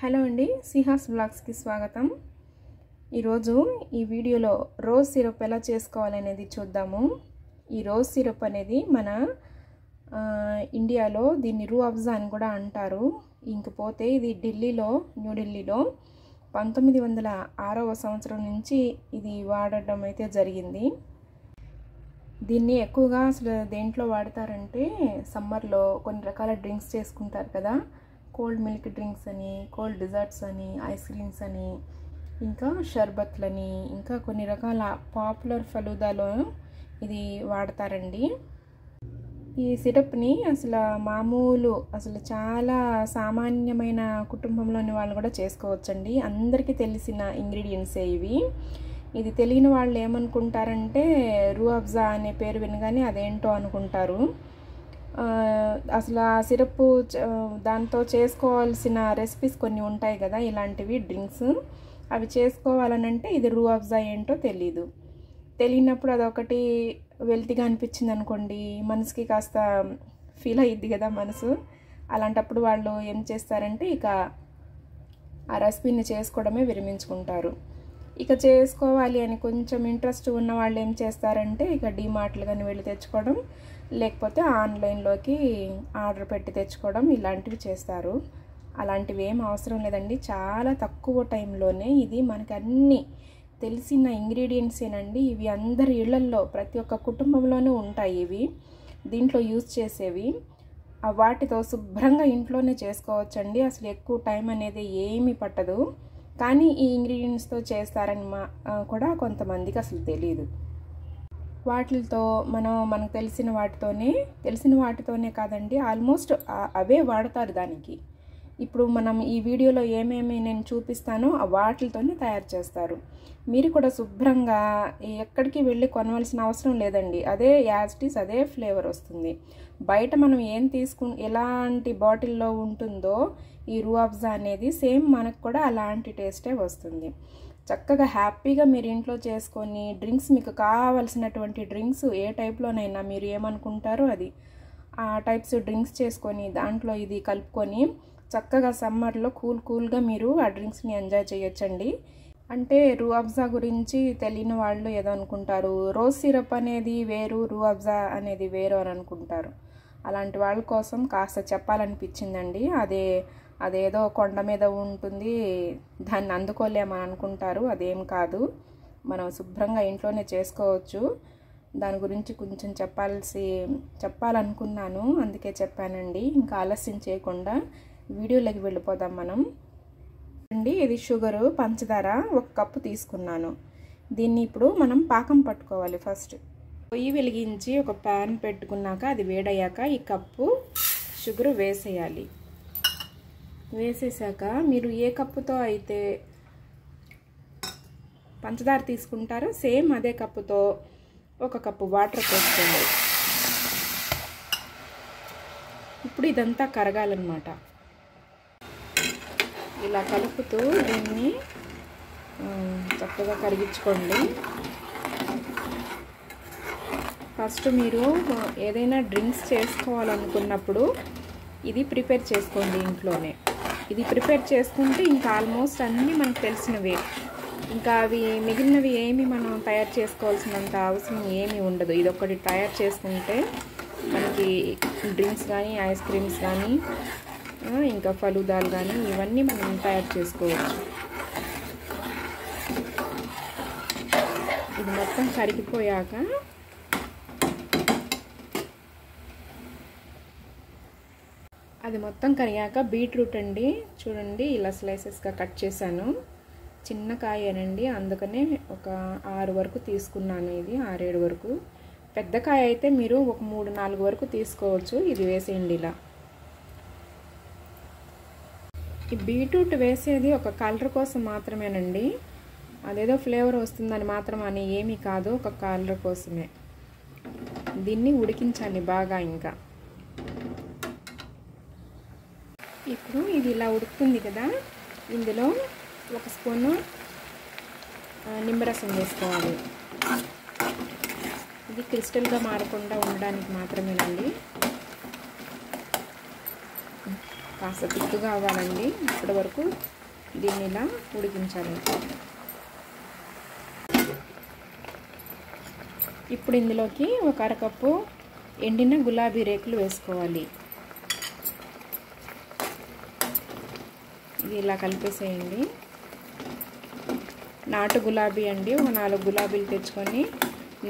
Hello అండి, సిహాస్ బ్లాగ్స్కి స్వాగతం. ఈరోజు ఈ వీడియోలో రోజ్ సిరప్ ఎలా చేసుకోవాలనేది చూద్దాము. ఈ రోజ్ సిరప్ అనేది మన ఇండియాలో దీన్ని రూ అఫ్జా అని కూడా అంటారు. ఇంకపోతే ఇది న్యూఢిల్లీలో 1906వ సంవత్సరం నుంచి ఇది వాడడం అయితే జరిగింది. దీన్ని ఎక్కువగా అసలు దేంట్లో వాడతారంటే సమ్మర్లో కొన్ని రకాల డ్రింక్స్ చేసుకుంటారు కదా, కోల్డ్ మిల్క్ డ్రింక్స్ అని, కోల్డ్ డిజర్ట్స్ అని, ఐస్ క్రీమ్స్ అని, ఇంకా షర్బత్లని, ఇంకా కొన్ని రకాల పాపులర్ ఫలూదాలో ఇది వాడతారండి. ఈ సిరప్ని అసలు చాలా సామాన్యమైన కుటుంబంలోని వాళ్ళు కూడా చేసుకోవచ్చండి. అందరికీ తెలిసిన ఇంగ్రీడియంట్సే ఇవి. ఇది తెలియని వాళ్ళు ఏమనుకుంటారంటే రూ అఫ్జా అనే పేరు వినగానే అదేంటో అనుకుంటారు. అసలు ఆ సిరప్ దాంతో చేసుకోవాల్సిన రెసిపీస్ కొన్ని ఉంటాయి కదా, ఇలాంటివి డ్రింక్స్, అవి చేసుకోవాలనంటే ఇది రూ అఫ్జా ఏంటో తెలియనప్పుడు అదొకటి వెల్తిగా అనిపించింది అనుకోండి, మనసుకి కాస్త ఫీల్ అయ్యిద్ది కదా మనసు. అలాంటప్పుడు వాళ్ళు ఏం చేస్తారంటే ఇక ఆ రెసిపీని చేసుకోవడమే విరమించుకుంటారు. ఇక చేసుకోవాలి అని కొంచెం ఇంట్రెస్ట్ ఉన్న వాళ్ళు ఏం చేస్తారంటే ఇక డీమార్ట్లు కానీ వెళ్ళి తెచ్చుకోవడం, లేకపోతే ఆన్లైన్లోకి ఆర్డర్ పెట్టి తెచ్చుకోవడం, ఇలాంటివి చేస్తారు. అలాంటివి ఏం అవసరం లేదండి. చాలా తక్కువ టైంలోనే ఇది మనకి అన్నీ తెలిసిన ఇంగ్రీడియంట్సేనండి. ఇవి అందరి ఇళ్లల్లో ప్రతి ఒక్క కుటుంబంలోనూ ఉంటాయి. ఇవి దీంట్లో యూజ్ చేసేవి వాటితో శుభ్రంగా ఇంట్లోనే చేసుకోవచ్చండి. అసలు ఎక్కువ టైం అనేది ఏమీ పట్టదు. కానీ ఈ ఇంగ్రీడియంట్స్తో చేస్తారని కూడా కొంతమందికి అసలు తెలియదు. వాటితో మనకు తెలిసిన వాటితోనే కాదండి, ఆల్మోస్ట్ అవే వాడతారు దానికి. ఇప్పుడు మనం ఈ వీడియోలో ఏమేమి నేను చూపిస్తానో వాటితోనే తయారు చేస్తారు. మీరు కూడా శుభ్రంగా ఎక్కడికి వెళ్ళి కొనవలసిన అవసరం లేదండి. అదే యాజ్ ఇట్ ఈస్ అదే ఫ్లేవర్ వస్తుంది. బయట మనం ఎలాంటి బాటిల్లో ఉంటుందో ఈ రూ అఫ్జా అనేది సేమ్ మనకు కూడా అలాంటి టేస్టే వస్తుంది. చక్కగా హ్యాపీగా మీరు ఇంట్లో చేసుకొని డ్రింక్స్, మీకు కావలసినటువంటి డ్రింక్స్ ఏ టైప్లోనైనా మీరు ఏమనుకుంటారో అది ఆ టైప్స్ డ్రింక్స్ చేసుకొని దాంట్లో ఇది కలుపుకొని చక్కగా సమ్మర్లో కూల్గా మీరు ఆ డ్రింక్స్ని ఎంజాయ్ చేయొచ్చండి. అంటే రూ అఫ్జా గురించి తెలియని వాళ్ళు ఏదో అనుకుంటారు, రోజ్ సిరప్ అనేది వేరు, రూ అఫ్జా అనేది వేరు అని అనుకుంటారు. అలాంటి వాళ్ళ కోసం కాస్త చెప్పాలనిపించిందండి. అదేదో కొండ మీద ఉంటుంది, దాన్ని అందుకోలేమని అనుకుంటారు. అదేం కాదు, మనం శుభ్రంగా ఇంట్లోనే చేసుకోవచ్చు. దాని గురించి కొంచెం చెప్పాలనుకున్నాను, అందుకే చెప్పానండి. ఇంకా ఆలస్యం చేయకుండా వీడియోలోకి వెళ్ళిపోదాం మనం. అండి, ఇది షుగరు, పంచదార 1 కప్పు తీసుకున్నాను. దీన్ని ఇప్పుడు మనం పాకం పట్టుకోవాలి. ఫస్ట్ పొయ్యి వెలిగించి ఒక ప్యాన్ పెట్టుకున్నాక అది వేడయ్యాక ఈ కప్పు షుగరు వేసేయాలి. వేసేసాక మీరు ఏ కప్పుతో అయితే పంచదార తీసుకుంటారో సేమ్ అదే కప్పుతో 1 కప్పు వాటర్ పోసుకోండి. ఇప్పుడు ఇదంతా కరగాలన్నమాట. ఇలా కలుపుతూ దీన్ని చక్కగా కరిగించుకోండి. ఫస్ట్ మీరు ఏదైనా డ్రింక్స్ చేసుకోవాలనుకున్నప్పుడు ఇది ప్రిపేర్ చేసుకోండి ఇంట్లోనే. ఇది ప్రిపేర్ చేసుకుంటే ఇంకా ఆల్మోస్ట్ అన్నీ మనకు తెలిసినవే. ఇంకా అవి మిగిలినవి ఏమి మనం తయారు చేసుకోవాల్సినంత అవసరం ఏమీ ఉండదు. ఇది ఒకటి తయారు చేసుకుంటే మనకి డ్రింక్స్ కానీ, ఐస్ క్రీమ్స్ కానీ, ఇంకా ఫలూదాలు కానీ ఇవన్నీ మనం తయారు చేసుకోవచ్చు. ఇది మొత్తం కరిగిపోయాక అది మొత్తం కరిగాక బీట్రూట్ అండి, చూడండి ఇలా స్లైసెస్గా కట్ చేశాను. చిన్న కాయేనండి, అందుకనే ఒక 6 వరకు తీసుకున్నాను. ఇది 6-7 వరకు. పెద్ద కాయ అయితే మీరు ఒక 3-4 వరకు తీసుకోవచ్చు. ఇది వేసేయండి ఇలా. ఈ బీట్రూట్ వేసేది ఒక కలర్ కోసం మాత్రమేనండి, అదేదో ఫ్లేవర్ వస్తుందని మాత్రం అని ఏమీ కాదు, ఒక కలర్ కోసమే. దీన్ని ఉడికించండి బాగా. ఇంకా ఇప్పుడు ఇది ఇలా ఉడుకుతుంది కదా, ఇందులో 1 స్పూను నిమ్మరసం వేసుకోవాలి. ఇది క్రిస్టల్గా మారకుండా ఉండడానికి మాత్రమేనండి. కాస్త తిక్కుగా అవ్వాలండి. ఇప్పటి వరకు దీన్ని ఇలా ఉడికించాలి. ఇప్పుడు ఇందులోకి ఒక అరకప్పు ఎండిన గులాబీ రేకులు వేసుకోవాలి. ఇది ఇలా కలిపేసేయండి. నాటు గులాబీ అండి. ఒక 4 గులాబీలు తెచ్చుకొని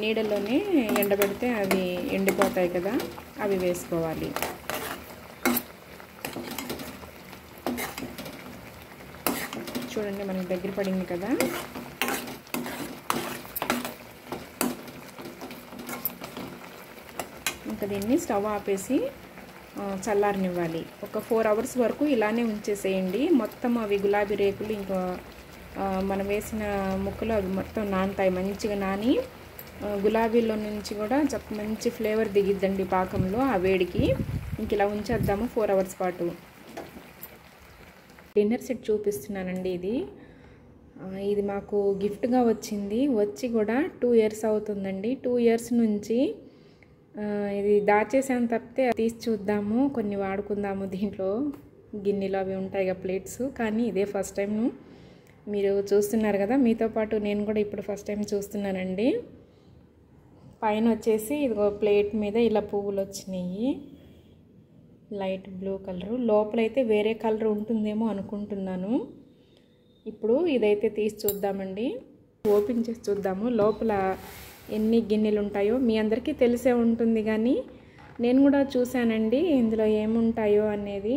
నీడలోనే ఎండబెడితే అవి ఎండిపోతాయి కదా, అవి వేసుకోవాలి. చూడండి మనకి దగ్గర పడింది కదా. ఇంకా దీన్ని స్టవ్ ఆపేసి చల్లారనివ్వాలి. ఒక 4 అవర్స్ వరకు ఇలానే ఉంచేసేయండి. మొత్తం అవి గులాబీ రేకులు ఇంకా మనం వేసిన ముక్కలు అవి మొత్తం నానతాయి. మంచిగా నాని గులాబీలో నుంచి కూడా మంచి ఫ్లేవర్ దిగిద్దండి పాకంలో ఆ వేడికి. ఇంక ఇలా ఉంచేద్దాము 4 అవర్స్ పాటు. డిన్నర్ సెట్ చూపిస్తున్నానండి. ఇది మాకు గిఫ్ట్గా వచ్చింది. వచ్చి కూడా 2 ఇయర్స్ అవుతుందండి. 2 ఇయర్స్ నుంచి ఇది దాచేసాను తప్పితే తీసి చూద్దాము, కొన్ని వాడుకుందాము దీంట్లో. గిన్నెలు అవి ఉంటాయి కదా, ప్లేట్స్. కానీ ఇదే ఫస్ట్ టైం మీరు చూస్తున్నారు కదా, మీతో పాటు నేను కూడా ఇప్పుడు ఫస్ట్ టైం చూస్తున్నానండి. పైన వచ్చేసి ఇదిగో ప్లేట్ మీద ఇలా పువ్వులు వచ్చినాయి, లైట్ బ్లూ కలరు. లోపలైతే వేరే కలర్ ఉంటుందేమో అనుకుంటున్నాను. ఇప్పుడు ఇదైతే తీసి చూద్దామండి. ఓపెన్ చేసి చూద్దాము లోపల ఎన్ని గిన్నెలు ఉంటాయో. మీ అందరికీ తెలిసే ఉంటుంది కానీ నేను కూడా చూశానండి ఇందులో ఏముంటాయో అనేది.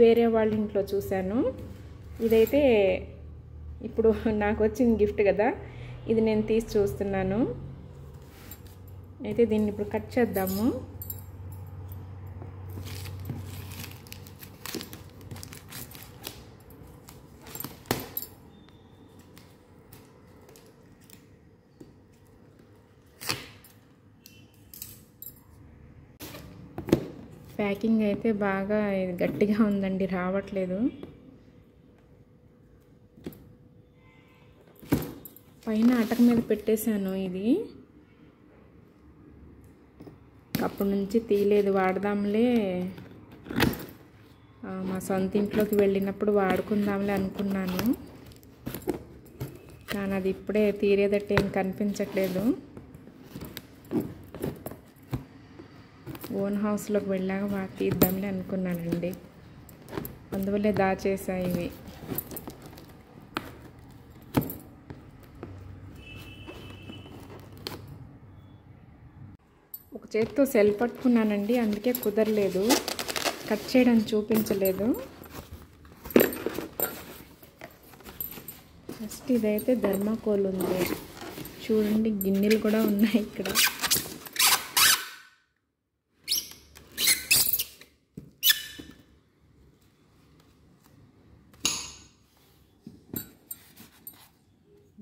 వేరే వాళ్ళ ఇంట్లో చూశాను. ఇదైతే ఇప్పుడు నాకు వచ్చిన గిఫ్ట్ కదా, ఇది నేను తీసి చూస్తున్నాను. అయితే దీన్ని ఇప్పుడు కట్ చేద్దాము. ప్యాకింగ్ అయితే బాగా గట్టిగా ఉందండి, రావట్లేదు. పైన అటక మీద పెట్టేశాను. ఇది అప్పటి నుంచి తీయలేదు. వాడదాంలే, మా సొంత ఇంట్లోకి వెళ్ళినప్పుడు వాడుకుందాంలే అనుకున్నాను. కానీ అది ఇప్పుడే తీరేదట్టు ఏం కనిపించట్లేదు. ఓన్ హౌస్లోకి వెళ్ళాక తీద్దాంలే అనుకున్నానండి. అందువల్లే దాచేసా ఇవి. ఒక చేతితో సెల్ పట్టుకున్నానండి, అందుకే కుదరలేదు, కట్ చేయడానికి చూపించలేదు. ఫస్ట్ ఇదైతే థర్మాకోల్ ఉంది చూడండి, గిన్నెలు కూడా ఉన్నాయి ఇక్కడ.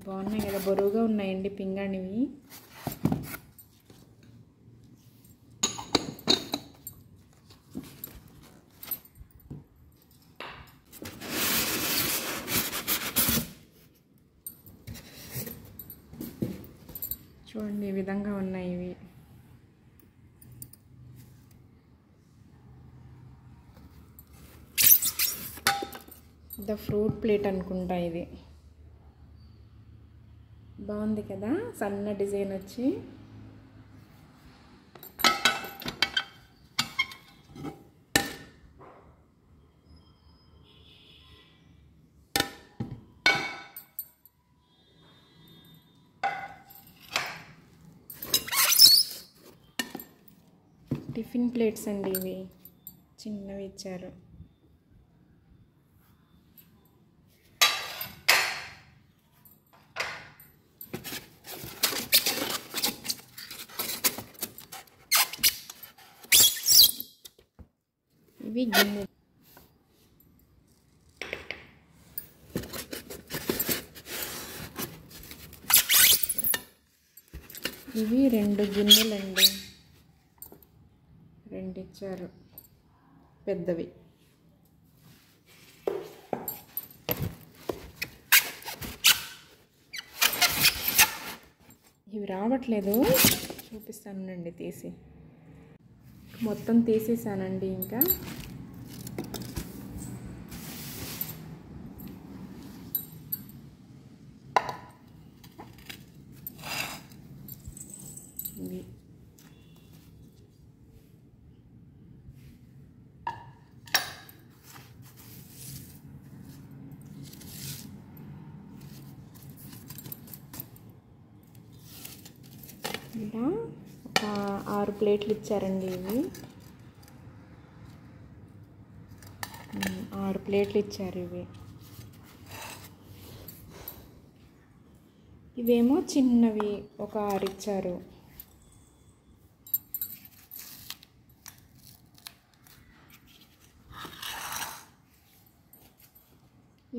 బాగున్నాయి కదా, బరువుగా ఉన్నాయండి పింగాణివి. చూడండి ఈ విధంగా ఉన్నాయి ఇవి. ద ఫ్రూట్ ప్లేట్ అనుకుంటా ఇది. బాగుంది కదా, సన్న డిజైన్ వచ్చి. టిఫిన్ ప్లేట్స్ అండి ఇవి, చిన్నవి ఇచ్చారు. ఇవి గిన్నె. ఇవి 2 గిన్నెలండి, 2 ఇచ్చారు పెద్దవి. ఇవి రావట్లేదు, చూపిస్తానండి తీసి. మొత్తం తీసేసానండి. ఇంకా ఇలా ఒక 6 ప్లేట్లు ఇచ్చారండి. ఇవి 6 ప్లేట్లు ఇచ్చారు. ఇవేమో చిన్నవి ఒక 6 ఇచ్చారు.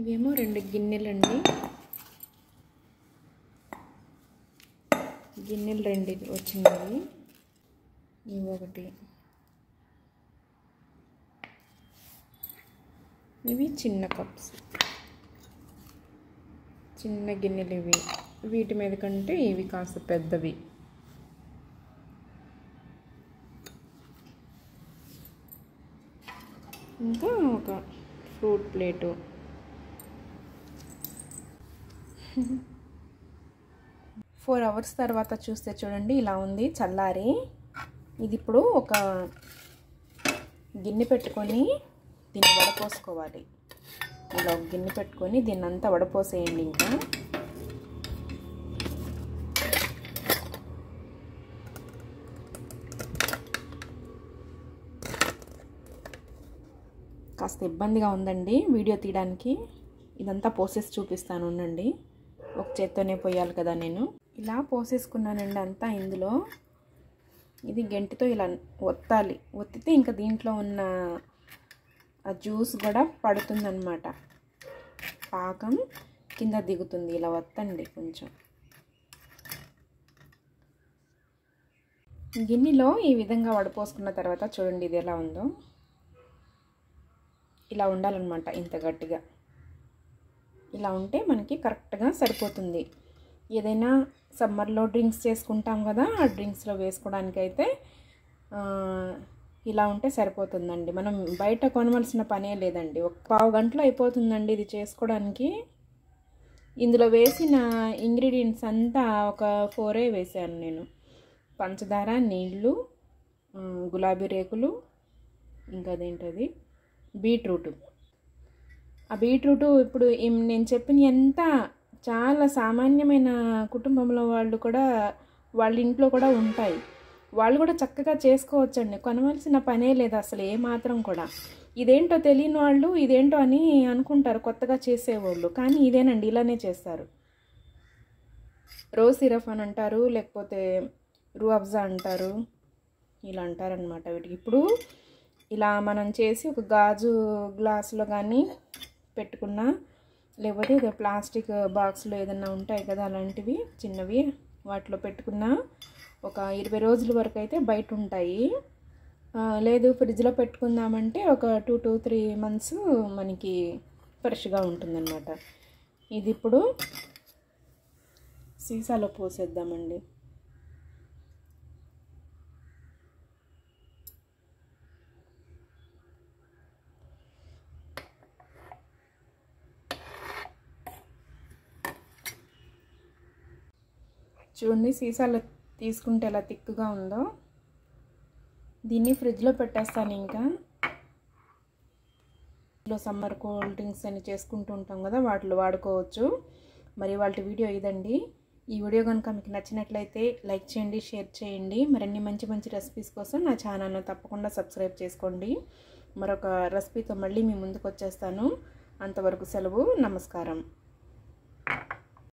ఇవేమో 2 గిన్నెలండి. గిన్నెలు 2 వచ్చినవి. ఇవి ఒకటి. ఇవి చిన్న కప్స్, చిన్న గిన్నెలు ఇవి. వీటి మీద కంటే ఇవి కాస్త పెద్దవి. ఇంకా ఒక ఫ్రూట్ ప్లేటు. ఫోర్ అవర్స్ తర్వాత చూస్తే చూడండి ఇలా ఉంది చల్లారి. ఇది ఇప్పుడు ఒక గిన్నె పెట్టుకొని దీన్ని వడపోసుకోవాలి. ఇలా ఒక గిన్నె పెట్టుకొని దీన్ని అంతా వడపోసేయండి. ఇంకా కాస్త ఇబ్బందిగా ఉందండి వీడియో తీయడానికి. ఇదంతా పోసేసి చూపిస్తాను ఉండండి. ఒక చేత్తోనే పోయాలి కదా నేను. ఇలా పోసేసుకున్నానండి అంతా ఇందులో. ఇది గెంటితో ఇలా ఒత్తాలి. ఒత్తితే ఇంకా దీంట్లో ఉన్న ఆ జ్యూస్ కూడా పడుతుందన్నమాట. పాకం కింద దిగుతుంది. ఇలా ఒత్తండి కొంచెం. గిన్నెలో ఈ విధంగా వడపోసుకున్న తర్వాత చూడండి ఇది ఎలా ఉందో. ఇలా ఉండాలన్నమాట, ఇంత గట్టిగా. ఇలా ఉంటే మనకి కరెక్ట్గా సరిపోతుంది. ఏదైనా సమ్మర్లో డ్రింక్స్ చేసుకుంటాం కదా, ఆ డ్రింక్స్లో వేసుకోవడానికి అయితే ఇలా ఉంటే సరిపోతుందండి. మనం బయట కొనవలసిన పనే లేదండి. ఒక పావు గంటలో అయిపోతుందండి ఇది చేసుకోవడానికి. ఇందులో వేసిన ఇంగ్రీడియంట్స్ అంతా ఒక 4 వేసాను నేను. పంచదార, నీళ్ళు, గులాబీ రేకులు, ఇంకా అదేంటది బీట్రూట్. ఆ బీట్రూట్ ఇప్పుడు నేను చెప్పిన ఎంత చాలా సామాన్యమైన కుటుంబంలో వాళ్ళు కూడా వాళ్ళ ఇంట్లో కూడా ఉంటాయి. వాళ్ళు కూడా చక్కగా చేసుకోవచ్చండి. కొనవలసిన పనే లేదు అసలు ఏమాత్రం కూడా. ఇదేంటో తెలియని వాళ్ళు ఇదేంటో అని అనుకుంటారు కొత్తగా చేసేవాళ్ళు. కానీ ఇదేనండి, ఇలానే చేస్తారు. రోజ్ సిరప్ అని అంటారు, లేకపోతే రూ అఫ్జా అంటారు, ఇలా అంటారనమాట వీటికి. ఇప్పుడు ఇలా మనం చేసి ఒక గాజు గ్లాసులో కానీ పెట్టుకున్నా, లేకపోతే ఇదే ప్లాస్టిక్ బాక్స్లో ఏదన్నా ఉంటాయి కదా అలాంటివి చిన్నవి, వాటిలో పెట్టుకున్నా ఒక 20 రోజుల వరకు అయితే బయట ఉంటాయి. లేదు ఫ్రిడ్జ్లో పెట్టుకుందామంటే ఒక 2 to 3 months మనకి ఫ్రెష్గా ఉంటుందన్నమాట. ఇది ఇప్పుడు సీసాలో పోసేద్దామండి. చూడండి సీసాలో తీసుకుంటే ఎలా థిక్గా ఉందో. దీన్ని ఫ్రిడ్జ్లో పెట్టేస్తాను. ఇంకా సమ్మర్ కూల్ డ్రింక్స్ అని చేసుకుంటూ ఉంటాం కదా, వాటిలో వాడుకోవచ్చు. మరి వాళ్ళ వీడియో ఇదండి. ఈ వీడియో కనుక మీకు నచ్చినట్లయితే లైక్ చేయండి, షేర్ చేయండి. మరిన్ని మంచి మంచి రెసిపీస్ కోసం నా ఛానల్ను తప్పకుండా సబ్స్క్రైబ్ చేసుకోండి. మరొక రెసిపీతో మళ్ళీ మీ ముందుకు వచ్చేస్తాను. అంతవరకు సెలవు. నమస్కారం.